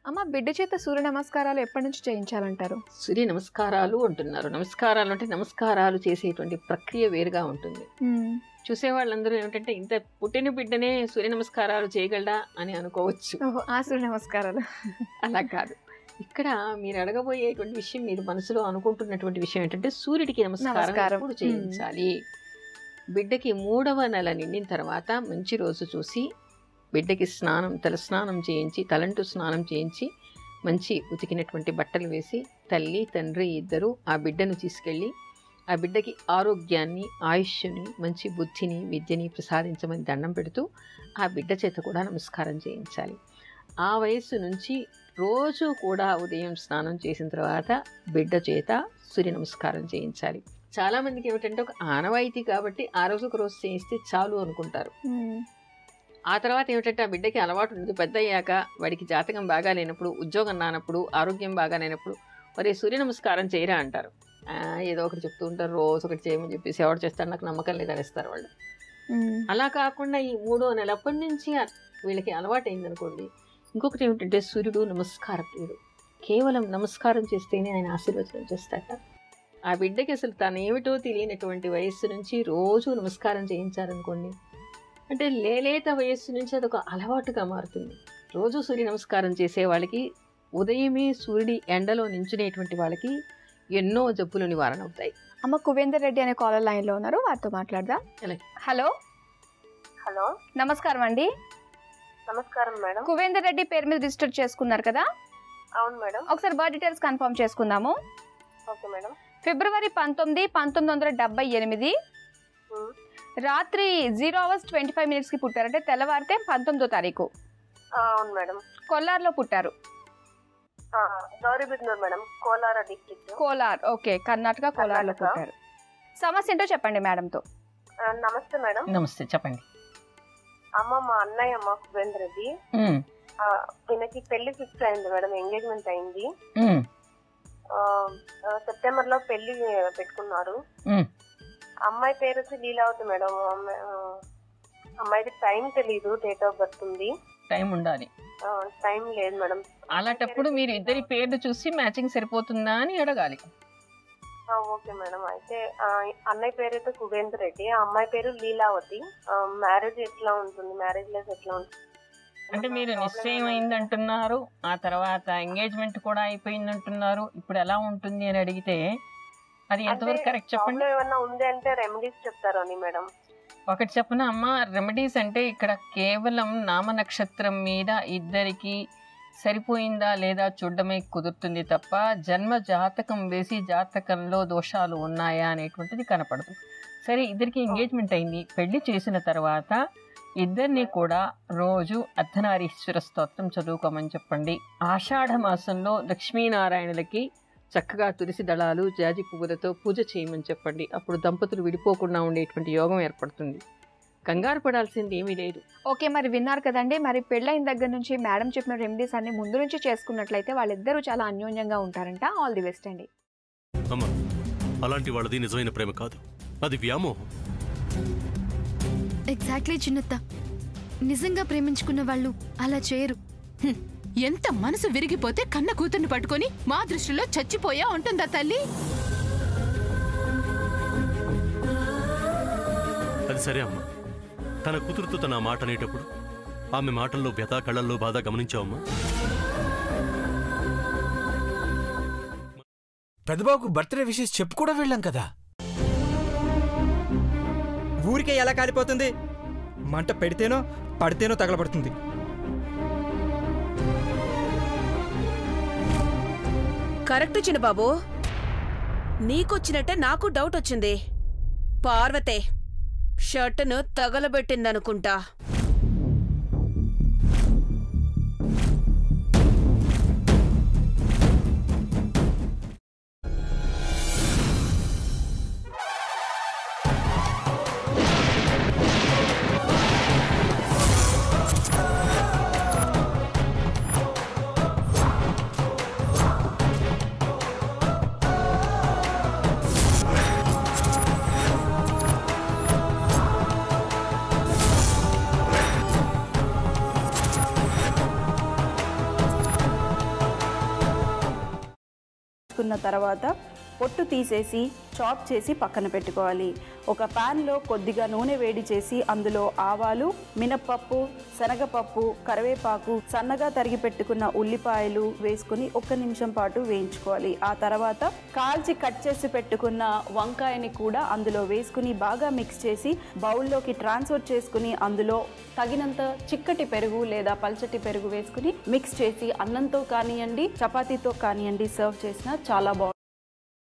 అమ్మ బిడ్డ చేత సూర్య నమస్కారాలు ఎప్పటి నుంచి చేయించాలంటారు? సూర్య నమస్కారాలు అంటున్నారు. నమస్కారాలు అంటే నమస్కారాలు చేసేటువంటి ప్రక్రియ వేరుగా ఉంటుంది. చూసేవాళ్ళందరూ ఏమిటంటే ఇంత పుట్టిన బిడ్డనే సూర్య నమస్కారాలు చేయగలడా అని అనుకోవచ్చు. ఆ సూర్య నమస్కారాలు అలా కాదు. ఇక్కడ మీరు అడగబోయేటువంటి విషయం, మీరు మనసులో అనుకుంటున్నటువంటి విషయం ఏంటంటే సూర్యుడికి నమస్కారం ఎప్పుడు చేయించాలి. బిడ్డకి 3వ నెల నిండిన తర్వాత మంచి రోజు చూసి బిడ్డకి తల స్నానం చేయించి, తలంటు స్నానం చేయించి, మంచి ఉతికినటువంటి బట్టలు వేసి తల్లి తండ్రి ఇద్దరు ఆ బిడ్డను తీసుకెళ్ళి ఆ బిడ్డకి ఆరోగ్యాన్ని, ఆయుష్ని, మంచి బుద్ధిని, విద్యని ప్రసాదించమని దండం పెడుతూ ఆ బిడ్డ చేత కూడా నమస్కారం చేయించాలి. ఆ వయస్సు నుంచి రోజు కూడా ఉదయం స్నానం చేసిన తర్వాత బిడ్డ చేత సూర్య నమస్కారం చేయించాలి. చాలామందికి ఏమిటంటే ఒక ఆనవాయితీ కాబట్టి ఆ రోజు ఒక రోజు చేయిస్తే చాలు అనుకుంటారు. ఆ తర్వాత ఏమిటంటే ఆ బిడ్డకి అలవాటు ఉంది. పెద్ద అయ్యాక వాడికి జాతకం బాగా లేనప్పుడు, ఉద్యోగం రానప్పుడు, ఆరోగ్యం బాగా లేనప్పుడు మరి సూర్య నమస్కారం చేయరా అంటారు. ఏదో ఒకటి చెప్తూ ఉంటారు, రోజు ఒకటి చేయమని చెప్పేసి ఎవరు చేస్తారు నాకు నమ్మకం లేదు అనేస్తారు వాళ్ళు. అలా కాకుండా ఈ 3వ నెల అప్పటి నుంచి వీళ్ళకి అలవాటు అయిందనుకోండి. ఇంకొకటి ఏమిటంటే సూర్యుడు నమస్కార ప్రియుడు. కేవలం నమస్కారం చేస్తేనే ఆయన ఆశీర్వచనం చేస్తాట. ఆ బిడ్డకి అసలు తనేమిటో తెలియనటువంటి వయస్సు నుంచి రోజు నమస్కారం చేయించారనుకోండి, అంటే లేలేత వయస్సు నుంచి అదొక అలవాటుగా మారుతుంది. రోజు సూర్య నమస్కారం చేసే వాళ్ళకి, ఉదయమే సూర్యుడి ఎండలో నించునేటువంటి వాళ్ళకి ఎన్నో జబ్బులు నివారణ అవుతాయి. అమ్మ కువేందర్ రెడ్డి అనే కాలర్ లైన్లో ఉన్నారు, వారితో మాట్లాడదాం. హలో హలో నమస్కారం అండి. నమస్కారం మేడం. కువేందర్ రెడ్డి పేరు మీద రిజిస్టర్ చేసుకున్నారు కదా? అవును మేడం. ఒకసారి బర్త్ డీటెయిల్స్ కన్ఫర్మ్ చేసుకుందాము. Okay madam. ఫిబ్రవరి 19, 1978 రాత్రి 0:25 పుట్టారు. అంటే తెల్లవారితే 19వ తారీఖు. అవును మేడం. కొల్లార్లో పుట్టారు. Gauribidanur madam, Kolar district. Kolar, okay, Karnataka కోలార్లో పుట్టారు. సమస్య ఏంటో చెప్పండి మేడంతో. నమస్తే మేడం. నమస్తే, చెప్పండి. అమ్మ మా అన్నయ్య అమ్మ కువేందర్ రెడ్డి, ఈయనకి పెళ్లి ఫిక్స్ అయింది మేడం, ఎంగేజ్మెంట్ అయింది. సెప్టెంబర్ లో పెళ్లి పెట్టుకున్నారు. అమ్మాయి పేరు వచ్చి లీలావతి మేడం. అమ్మాయికి టైం తెలీదు, డేట్ ఆఫ్ బర్త్ ఉంది. టైం ఉండాలి. టైం లేదు మేడం. అలాంటప్పుడు మీరు ఇద్దరి పేర్లు చూసి మ్యాచింగ్ సరిపోతుందా అని అడగాలి. Okay madam. అయితే అన్నయ్య పేరు అయితే కువేందర్ రెడ్డి, ఆ అమ్మాయి పేరు లీలావతి. మ్యారేజ్ ఎట్లా ఉంటుంది, మ్యారేజ్ లైఫ్ ఎట్లా ఉంటుంది? అంటే మీరు నిశ్చయం అయిందంటున్నారు, ఆ తర్వాత ఎంగేజ్మెంట్ కూడా అయిపోయిందంటున్నారు, ఇప్పుడు ఎలా ఉంటుంది అని అడిగితే అది ఎంతవరకు కరెక్ట్ చెప్పండి. ఏమన్నా ఉంది అంటే రెమెడీస్ చెప్తారు అని మేడం. ఒకటి చెప్పనా అమ్మ, రెమెడీస్ అంటే ఇక్కడ కేవలం నామ నక్షత్రం మీద ఇద్దరికి సరిపోయిందా లేదా చూడడమే కుదురుతుంది తప్ప జన్మ జాతకం వేసి జాతకంలో దోషాలు ఉన్నాయా అనేటువంటిది కనపడదు. సరే, ఇద్దరికి ఎంగేజ్మెంట్ అయింది. పెళ్లి చేసిన తర్వాత ఇద్దరిని కూడా రోజు అర్ధనారీశ్వర స్తోత్రం చదువుకోమని చెప్పండి. ఆషాఢ మాసంలో లక్ష్మీనారాయణులకి చక్కగా తులసి దళాలు, జాజి పువ్వులతో పూజ చేయమని చెప్పండి. అప్పుడు దంపతులు విడిపోకుండా ఉండేటువంటి యోగం ఏర్పడుతుంది. కంగారు పడాల్సింది ఏమీ లేదు. ఓకే, మరి విన్నారు కదండి. మరి పెళ్ళైన దగ్గర నుంచి మేడం చెప్పిన రెమెడీస్ అన్ని ముందు నుంచి చేసుకున్నట్లయితే వాళ్ళిద్దరూ చాలా అన్యోన్యంగా ఉంటారంట. ఆల్ ది బెస్ట్ అండి. అమ్మా, అలాంటి వాళ్ళది నిజమైన ప్రేమ కాదు, అది వ్యామోహం. ఎగ్జాక్ట్లీ చిన్నత్త, నిజంగా ప్రేమించుకున్న వాళ్ళు అలా చేయరు. ఎంత మనసు విరిగిపోతే కన్న కూతుర్ని పట్టుకొని మా దృష్టిలో చచ్చిపోయా ఉంటుందా తల్లి? అది సరే అమ్మా, తన కూతురుతో తన మాట అనేటప్పుడు ఆమె మాటల్లో వ్యథ, కళ్ళల్లో బాధ గమనించావమ్మా? పెద్దబాబుకు బర్త్డే విషెస్ చెప్పు కూడా వెళ్ళాం కదా. ఊరికే ఎలా కాలిపోతుంది? మంట పెడితేనో పడితేనో తగలబడుతుంది. కరెక్ట్ చిన్నబాబు, నీకొచ్చినట్టే నాకు డౌట్ వచ్చింది. పార్వతే షర్టును తగలబెట్టిందనుకుంటా. వేసుకున్న తర్వాత పొట్టు తీసేసి చాప్ చేసి పక్కన పెట్టుకోవాలి. ఒక ప్యాన్లో కొద్దిగా నూనె వేడి చేసి అందులో ఆవాలు, మినప్పప్పు, శనగపప్పు, కరివేపాకు, సన్నగా తరిగి పెట్టుకున్న ఉల్లిపాయలు వేసుకుని 1 నిమిషం పాటు వేయించుకోవాలి. ఆ తర్వాత కాల్చి కట్ చేసి పెట్టుకున్న వంకాయని కూడా అందులో వేసుకుని బాగా మిక్స్ చేసి బౌల్లోకి ట్రాన్స్ఫర్ చేసుకుని అందులో తగినంత చిక్కటి పెరుగు లేదా పల్చటి పెరుగు వేసుకుని మిక్స్ చేసి అన్నంతో కానివ్వండి, చపాతీతో కానివ్వండి సర్వ్ చేసినా చాలా బాగుంటుంది.